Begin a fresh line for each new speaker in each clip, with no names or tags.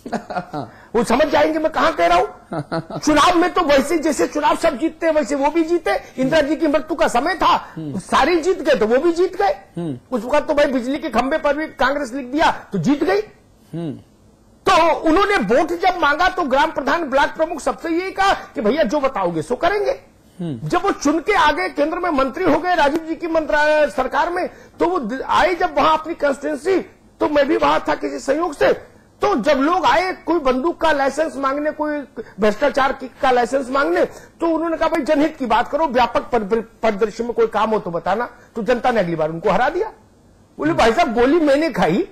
वो समझ जाएंगे मैं कहां कह रहा हूं। चुनाव में तो वैसे जैसे चुनाव सब जीतते हैं वैसे वो भी जीते। इंदिरा जी की मृत्यु का समय था, सारे जीत गए तो वो भी जीत गए। उस वक्त तो भाई बिजली के खंभे पर भी कांग्रेस लिख दिया तो जीत गई। तो उन्होंने वोट जब मांगा तो ग्राम प्रधान ब्लॉक प्रमुख सबसे यही कहा कि भैया जो बताओगे सो करेंगे। जब वो चुन के आ गए, केंद्र में मंत्री हो गए राजीव जी की सरकार में, तो वो आए जब वहां अपनी कंस्टिट्यूंसी, तो मैं भी वहां था किसी संयोग से। तो जब लोग आए कोई बंदूक का लाइसेंस मांगने, कोई भ्रष्टाचार का लाइसेंस मांगने, तो उन्होंने कहा भाई जनहित की बात करो, व्यापक परिदृश्य में कोई काम हो तो बताना। तो जनता ने अगली बार उनको हरा दिया। बोले भाई साहब गोली मैंने खाई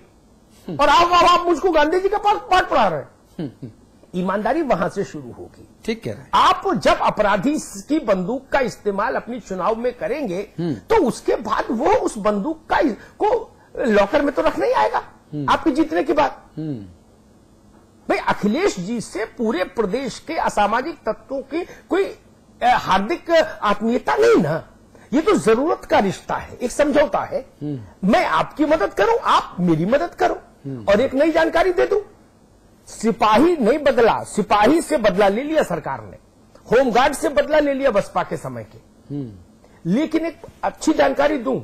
और आप मुझको गांधी जी का पाठ पढ़ा रहे हैं। ईमानदारी वहां से शुरू होगी।
ठीक कह रहे हैं
आप। जब अपराधी की बंदूक का इस्तेमाल अपनी चुनाव में करेंगे तो उसके बाद वो उस बंदूक को लॉकर में तो रख नहीं आएगा आपके जीतने के बाद। भाई अखिलेश जी से पूरे प्रदेश के असामाजिक तत्वों की कोई हार्दिक आत्मीयता नहीं ना, ये तो जरूरत का रिश्ता है, एक समझौता है। मैं आपकी मदद करूं, आप मेरी मदद करो। और एक नई जानकारी दे दूं, सिपाही नहीं बदला, सिपाही से बदला ले लिया सरकार ने, होमगार्ड से बदला ले लिया बसपा के समय के। लेकिन एक अच्छी जानकारी दूं,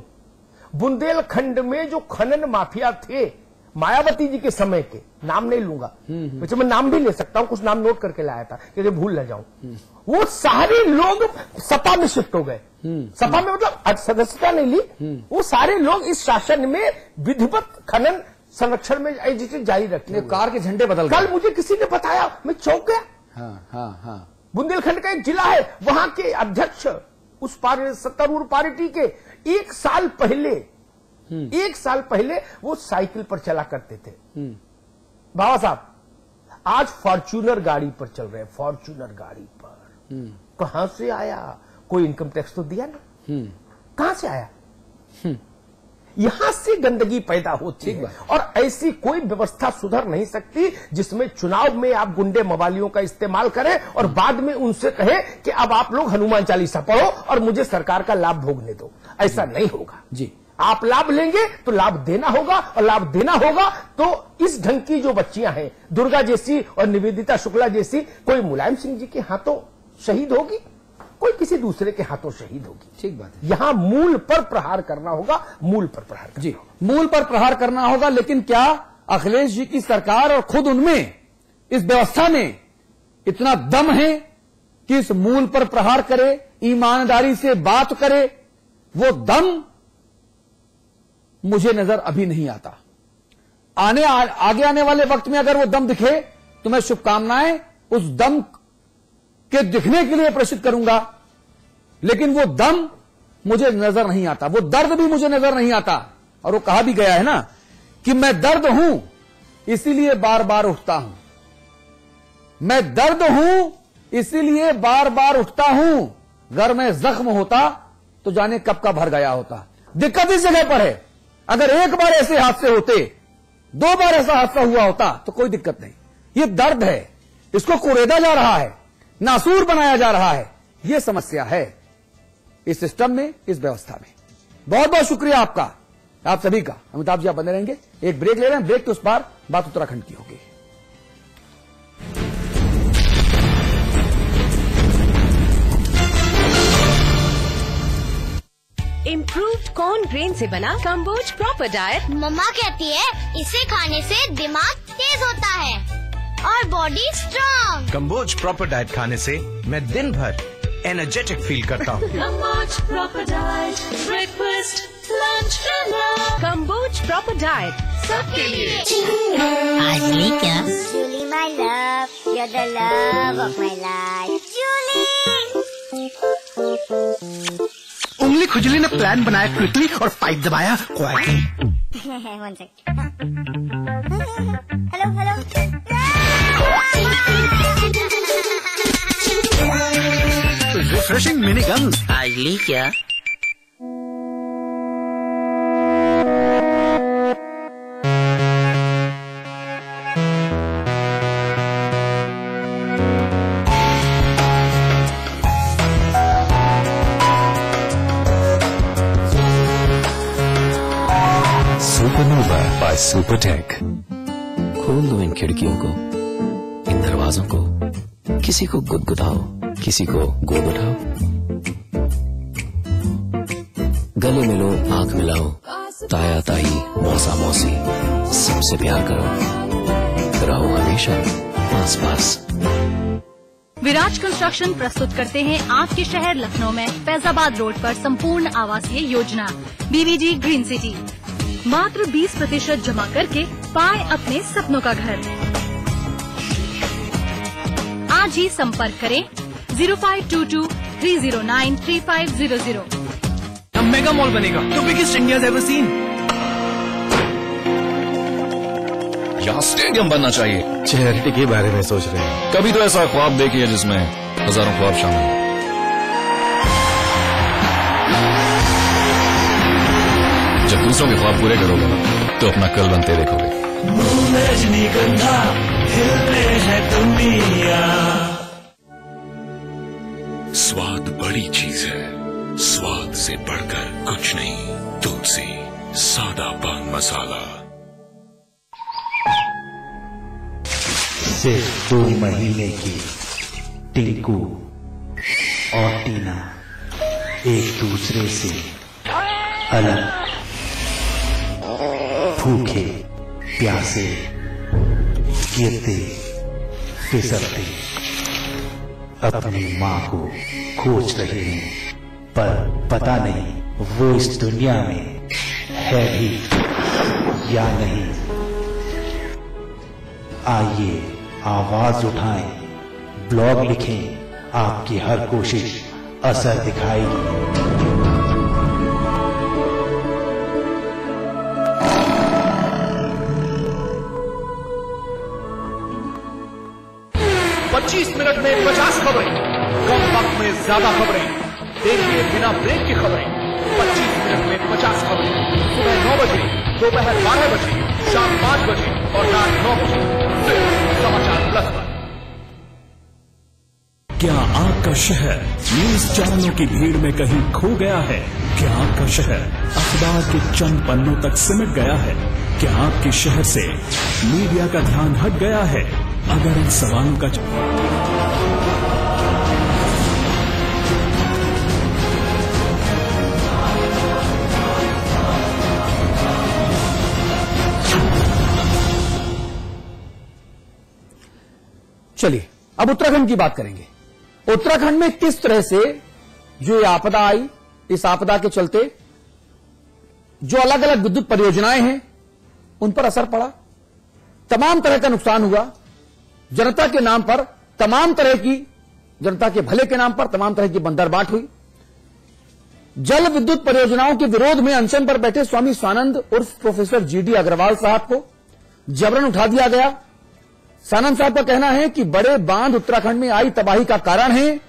बुंदेलखंड में जो खनन माफिया थे मायावती जी के समय के, नाम नहीं लूंगा, वैसे मैं नाम भी ले सकता हूं, कुछ नाम नोट करके लाया था कि भूल न जाऊं। वो सारे लोग सपा में शिफ्ट हो गए। सपा में मतलब सदस्यता नहीं ली, वो सारे लोग इस शासन में विधिवत खनन संरक्षण में जारी रखते,
कार के झंडे बदल गए।
कल मुझे किसी ने बताया, मैं चौंक गया।
हाँ।
बुंदेलखंड का एक जिला है, वहां के अध्यक्ष उस सत्तारूढ़ पार्टी के एक साल पहले वो साइकिल पर चला करते थे। बाबा साहब आज फॉर्च्यूनर गाड़ी पर चल रहे हैं, फॉर्च्यूनर गाड़ी पर। कहां से आया? कोई इनकम टैक्स तो दिया नहीं, कहां से आया? यहां से गंदगी पैदा होती है और ऐसी कोई व्यवस्था सुधर नहीं सकती जिसमें चुनाव में आप गुंडे मवालियों का इस्तेमाल करें और बाद में उनसे कहें कि अब आप लोग हनुमान चालीसा पढ़ो और मुझे सरकार का लाभ भोगने दो। ऐसा नहीं होगा जी। आप लाभ लेंगे तो लाभ देना होगा, और लाभ देना होगा तो इस ढंग की जो बच्चियां हैं, दुर्गा जैसी और निवेदिता शुक्ला जैसी, कोई मुलायम सिंह जी के हाथों शहीद होगी, कोई किसी दूसरे के हाथों शहीद होगी।
ठीक बात है।
यहां मूल पर प्रहार करना होगा, मूल पर प्रहार करना
जी, मूल पर प्रहार करना होगा। लेकिन क्या अखिलेश जी की सरकार और खुद उनमें, इस व्यवस्था में इतना दम है कि इस मूल पर प्रहार करे, ईमानदारी से बात करे? वो दम मुझे नजर अभी नहीं आता। आगे आने वाले वक्त में अगर वो दम दिखे तो मैं शुभकामनाएं उस दम के दिखने के लिए प्रेषित करूंगा। लेकिन वो दम मुझे नजर नहीं आता, वो दर्द भी मुझे नजर नहीं आता। और वो कहा भी गया है ना कि मैं दर्द हूं इसीलिए बार बार उठता हूं, मैं दर्द हूं इसीलिए बार बार उठता हूं। अगर मैं जख्म होता तो जाने कब का भर गया होता। दिक्कत इस जगह पर है, अगर एक बार ऐसे हादसे होते, दो बार ऐसा हादसा हुआ होता तो कोई दिक्कत नहीं। ये दर्द है, इसको कुरेदा जा रहा है, नासूर बनाया जा रहा है। यह समस्या है इस सिस्टम में, इस व्यवस्था में। बहुत बहुत शुक्रिया आपका, आप सभी का। अमिताभ जी आप बने रहेंगे, एक ब्रेक ले रहे हैं, ब्रेक के उस पार बात उत्तराखंड की होगी।
इम्प्रूव्ड कॉर्न ग्रेन से बना कंबोज प्रॉपर डाइट।
मम्मा कहती है इसे खाने से दिमाग तेज होता है और body strong.
Kamboj proper diet खाने से मैं दिन भर एनर्जेटिक फील करता हूँ।
Kamboj proper diet, breakfast, lunch, dinner. Kamboj proper diet सबके लिए।
आज ली क्या? Julie my love, you're the love of my life। Julie.
उंगली खुजली ने प्लान बनाया क्विकली और 5 दबाया quietly.
One second. Hello hello.
Refreshing mini guns.
आज ली क्या?
Supernova by supertech.
खोल दो इन खिड़कियों को, आवाजों को, किसी को गुदगुदाओ, किसी को गोद उठाओ, गले मिलो, आंख मिलाओ, ताया ताई, मौसा मौसी, सबसे प्यार करो, रहो हमेशा पास पास।
विराज कंस्ट्रक्शन प्रस्तुत करते हैं आपके शहर लखनऊ में फैजाबाद रोड पर संपूर्ण आवासीय योजना BBG ग्रीन सिटी। मात्र 20% जमा करके पाए अपने सपनों का घर। आज ही संपर्क करें 0522-309-3500।
अब मेगा मॉल बनेगा, तो बिगेस्ट इंडियाज एवर सीन।
यहाँ स्टेडियम बनना चाहिए।
चैरिटी के बारे में सोच रहे हैं?
कभी तो ऐसा ख्वाब देखिए जिसमें हजारों ख्वाब शामिल हैं। जब दूसरों के ख्वाब पूरे करोगे तो अपना कल बनते देखोगे।
रजनीगंधा हिलते है दुनिया।
स्वाद बड़ी चीज है, स्वाद से बढ़कर कुछ नहीं। तुलसी सादा पान मसाला।
सिर्फ 2 महीने की टिंकू और टीना एक दूसरे से अलग, भूखे प्यासे गिरते फिसलते अपनी माँ को खोज रहे हैं, पर पता नहीं वो इस दुनिया में है भी या नहीं। आइए आवाज उठाएं, ब्लॉग लिखें, आपकी हर कोशिश असर दिखाएगी।
25 मिनट में 50 खबरें, कम वक्त में ज्यादा खबरें। देखिए बिना ब्रेक की खबरें। 25 मिनट में 50 खबरें, सुबह 9 बजे, दोपहर 12 बजे, शाम 5 बजे और रात 9 बजे, सिर्फ समाचार प्लस पर।
क्या आपका शहर न्यूज चैनलों की भीड़ में कहीं खो गया है? क्या आपका शहर अखबार के चंद पन्नों तक सिमट गया है? क्या आपके शहर से मीडिया का ध्यान हट गया है? अगर इन सवालों का
चलिए अब उत्तराखंड की बात करेंगे। उत्तराखंड में किस तरह से जो ये आपदा आई, इस आपदा के चलते जो अलग अलग विद्युत परियोजनाएं हैं उन पर असर पड़ा, तमाम तरह का नुकसान हुआ। जनता के नाम पर तमाम तरह की, जनता के भले के नाम पर तमाम तरह की बंदरबाट हुई। जल विद्युत परियोजनाओं के विरोध में अनशन पर बैठे स्वामी सानंद उर्फ प्रोफेसर GD अग्रवाल साहब को जबरन उठा दिया गया। सानंद साहब का कहना है कि बड़े बांध उत्तराखंड में आई तबाही का कारण है।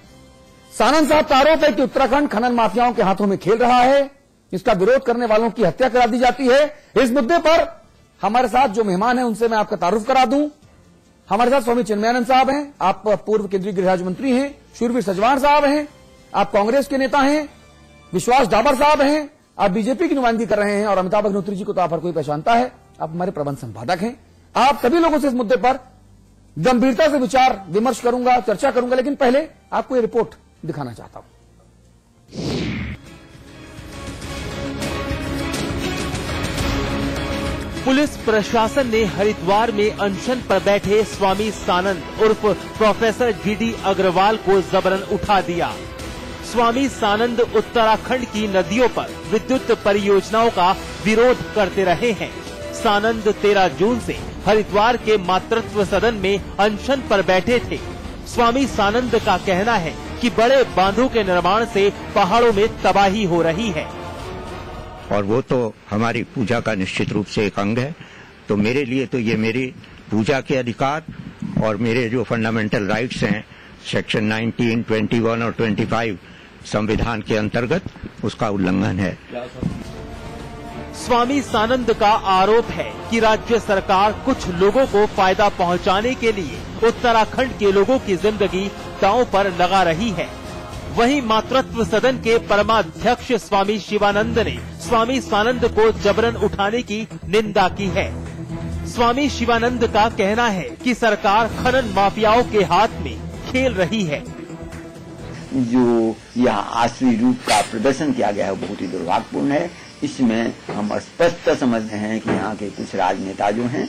सानंद साहब का आरोप है कि उत्तराखंड खनन माफियाओं के हाथों में खेल रहा है, इसका विरोध करने वालों की हत्या करा दी जाती है। इस मुद्दे पर हमारे साथ जो मेहमान हैं उनसे मैं आपका तारुफ करा दूं। हमारे साथ स्वामी चिन्मयानंद साहब हैं, आप पूर्व केंद्रीय गृह राज्य मंत्री हैं। शूरवीर सजवाण साहब हैं, आप कांग्रेस के नेता हैं। विश्वास डाबर साहब हैं, आप बीजेपी की नुमाइंदगी कर रहे हैं। और अमिताभ अग्निहोत्री जी को तो आप हर कोई पहचानता है, आप हमारे प्रबंध संपादक हैं। आप सभी लोगों से इस मुद्दे पर गंभीरता से विचार विमर्श करूंगा, चर्चा करूंगा, लेकिन पहले आपको ये रिपोर्ट दिखाना चाहता हूं।
पुलिस प्रशासन ने हरिद्वार में अनशन पर बैठे स्वामी सानंद उर्फ प्रोफेसर GD अग्रवाल को जबरन उठा दिया। स्वामी सानंद उत्तराखंड की नदियों पर विद्युत परियोजनाओं का विरोध करते रहे हैं। सानंद 13 जून से हरिद्वार के मातृत्व सदन में अनशन पर बैठे थे। स्वामी सानंद का कहना है कि बड़े बांधों के निर्माण से पहाड़ों में तबाही हो रही है
और वो तो हमारी पूजा का निश्चित रूप से एक अंग है। तो मेरे लिए तो ये मेरी पूजा के अधिकार और मेरे जो फंडामेंटल राइट्स हैं सेक्शन 19, 21 और 25 संविधान के अंतर्गत, उसका उल्लंघन है।
स्वामी सानंद का आरोप है कि राज्य सरकार कुछ लोगों को फायदा पहुंचाने के लिए उत्तराखंड के लोगों की जिंदगी दांव पर लगा रही है। वहीं मातृत्व सदन के परमाध्यक्ष स्वामी शिवानंद ने स्वामी सानंद को जबरन उठाने की निंदा की है। स्वामी शिवानंद का कहना है कि सरकार खनन माफियाओं के हाथ में खेल रही है।
जो यह आसुरी रूप का प्रदर्शन किया गया है बहुत ही दुर्भाग्यपूर्ण है। इसमें हम स्पष्ट समझते हैं कि यहाँ के कुछ राजनेता जो हैं,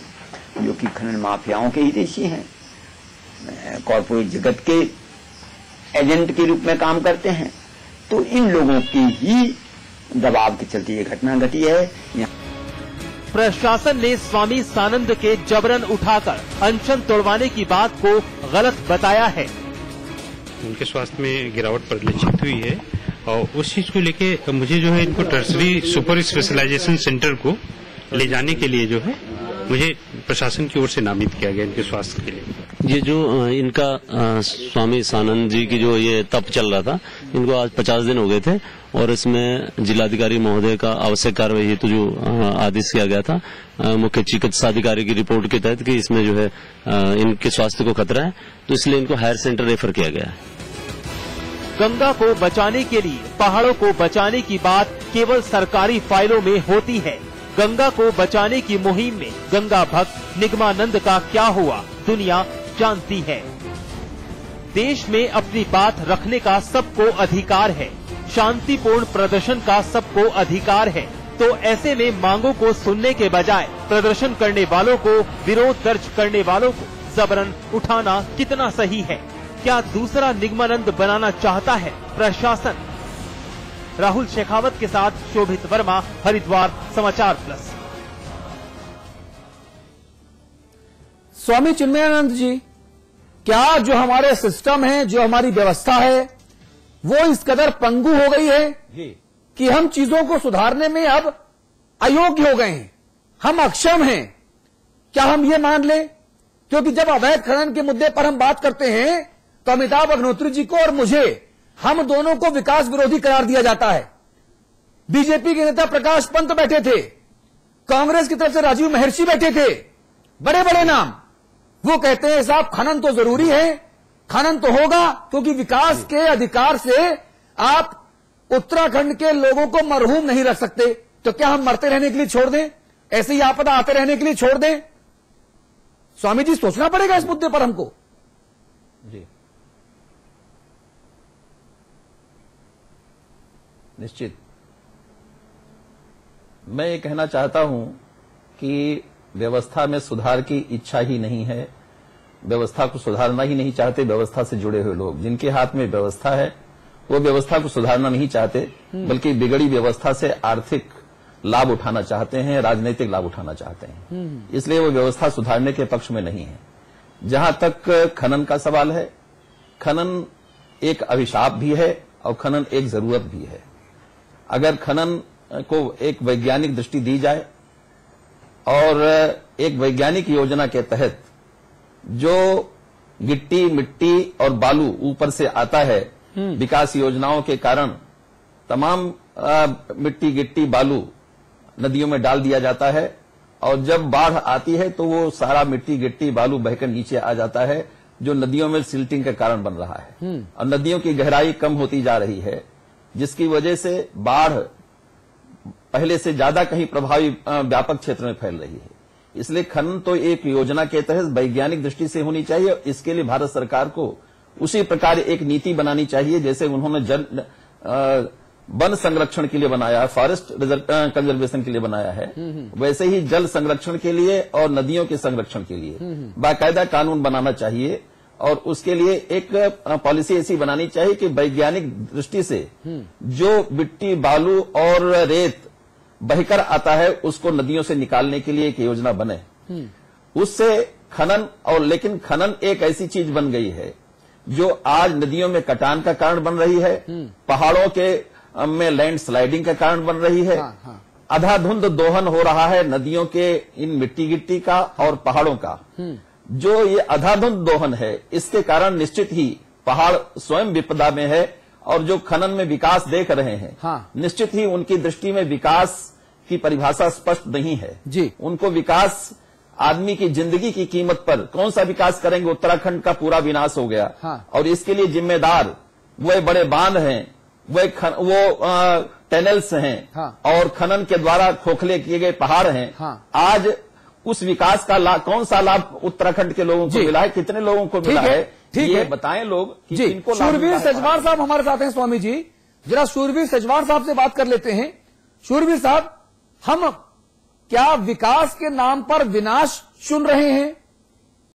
जो कि खनन माफियाओं के हितैषी हैं, कॉर्पोरेट जगत के एजेंट के रूप में काम करते हैं, तो इन लोगों के ही दबाव के चलते ये घटना घटी है।
प्रशासन ने स्वामी सानंद के जबरन उठाकर अनशन तोड़वाने की बात को गलत बताया है।
उनके स्वास्थ्य में गिरावट परिलक्षित हुई है और उस चीज को लेके मुझे जो है इनको टर्सरी सुपर स्पेशलाइजेशन सेंटर को ले जाने के लिए जो है मुझे प्रशासन की ओर से नामित किया गया इनके स्वास्थ्य के लिए।
ये जो इनका स्वामी सानंद जी की जो ये तप चल रहा था, इनको आज 50 दिन हो गए थे और इसमें जिलाधिकारी महोदय का आवश्यक कार्रवाई हेतु जो आदेश किया गया था मुख्य चिकित्साधिकारी की रिपोर्ट के तहत कि इसमें जो है इनके स्वास्थ्य को खतरा है, तो इसलिए इनको हायर सेंटर रेफर किया गया है।
गंगा को बचाने के लिए पहाड़ों को बचाने की बात केवल सरकारी फाइलों में होती है। गंगा को बचाने की मुहिम में गंगा भक्त निगमानंद का क्या हुआ दुनिया जानती है। देश में अपनी बात रखने का सबको अधिकार है, शांतिपूर्ण प्रदर्शन का सबको अधिकार है, तो ऐसे में मांगों को सुनने के बजाय प्रदर्शन करने वालों को, विरोध दर्ज करने वालों को जबरन उठाना कितना सही है? क्या दूसरा निगमानंद बनाना चाहता है प्रशासन? राहुल शेखावत के साथ शोभित वर्मा, हरिद्वार समाचार प्लस।
स्वामी चिन्मयानंद जी, क्या जो हमारे सिस्टम है, जो हमारी व्यवस्था है, वो इस कदर पंगु हो गई है कि हम चीजों को सुधारने में अब अयोग्य हो गए हैं, हम अक्षम हैं? क्या हम ये मान लें? क्योंकि जब अवैध खनन के मुद्दे पर हम बात करते हैं तो अमिताभ अग्निहोत्री जी को और मुझे, हम दोनों को विकास विरोधी करार दिया जाता है। बीजेपी के नेता प्रकाश पंत बैठे थे, कांग्रेस की तरफ से राजीव महर्षि बैठे थे, बड़े बड़े नाम। वो कहते हैं साहब खनन तो जरूरी है, खनन तो होगा, क्योंकि विकास के अधिकार से आप उत्तराखंड के लोगों को मरहूम नहीं रख सकते। तो क्या हम मरते रहने के लिए छोड़ दें? ऐसे ही आपदा आते रहने के लिए छोड़ दें? स्वामी जी, सोचना पड़ेगा इस मुद्दे पर हमको।
जी निश्चित। मैं ये कहना चाहता हूं कि व्यवस्था में सुधार की इच्छा ही नहीं है, व्यवस्था को सुधारना ही नहीं चाहते व्यवस्था से जुड़े हुए लोग। जिनके हाथ में व्यवस्था है वो व्यवस्था को सुधारना नहीं चाहते, बल्कि बिगड़ी व्यवस्था से आर्थिक लाभ उठाना चाहते हैं, राजनीतिक लाभ उठाना चाहते हैं। इसलिए वो व्यवस्था सुधारने के पक्ष में नहीं है। जहां तक खनन का सवाल है, खनन एक अभिशाप भी है और खनन एक जरूरत भी है। अगर खनन को एक वैज्ञानिक दृष्टि दी जाए और एक वैज्ञानिक योजना के तहत जो गिट्टी, मिट्टी और बालू ऊपर से आता है, विकास योजनाओं के कारण तमाम मिट्टी, गिट्टी, बालू नदियों में डाल दिया जाता है और जब बाढ़ आती है तो वो सारा मिट्टी, गिट्टी, बालू बहकर नीचे आ जाता है, जो नदियों में सिल्टिंग के कारण बन रहा है और नदियों की गहराई कम होती जा रही है, जिसकी वजह से बाढ़ पहले से ज्यादा कहीं प्रभावी व्यापक क्षेत्र में फैल रही है। इसलिए खनन तो एक योजना के तहत वैज्ञानिक दृष्टि से होनी चाहिए। इसके लिए भारत सरकार को उसी प्रकार एक नीति बनानी चाहिए जैसे उन्होंने वन संरक्षण के लिए बनाया है, फॉरेस्ट कंजर्वेशन के लिए बनाया है, वैसे ही जल संरक्षण के लिए और नदियों के संरक्षण के लिए बाकायदा कानून बनाना चाहिए और उसके लिए एक पॉलिसी ऐसी बनानी चाहिए कि वैज्ञानिक दृष्टि से जो मिट्टी, बालू और रेत बहकर आता है उसको नदियों से निकालने के लिए एक योजना बने। उससे खनन और, लेकिन खनन एक ऐसी चीज बन गई है जो आज नदियों में कटान का कारण बन रही है, पहाड़ों के में लैंड स्लाइडिंग का कारण बन रही है, अंधाधुंध दोहन हो रहा है नदियों के इन मिट्टी गिट्टी का और पहाड़ों का। जो ये अंधाधुंध दोहन है, इसके कारण निश्चित ही पहाड़ स्वयं विपदा में है और जो खनन में विकास देख रहे हैं, निश्चित ही उनकी दृष्टि में विकास की परिभाषा स्पष्ट नहीं है जी। उनको विकास आदमी की जिंदगी की कीमत पर कौन सा विकास करेंगे? उत्तराखंड का पूरा विनाश हो गया और इसके लिए जिम्मेदार वो बड़े बांध हैं, टनल्स हैं और खनन के द्वारा खोखले किए गए पहाड़ हैं। आज उस विकास का लाभ, कौन सा लाभ उत्तराखंड के लोगों को मिला है, कितने लोगों को मिला है,
ठीक
ये
है,
बताएं लोग कि
जी।
किनको लाभ
शूरवीर
मिला है।
सजवार साहब हमारे साथ हैं स्वामी जी, जरा शूरवीर सजवार साहब से बात कर लेते हैं। शूरवीर साहब, हम क्या विकास के नाम पर विनाश चुन रहे हैं?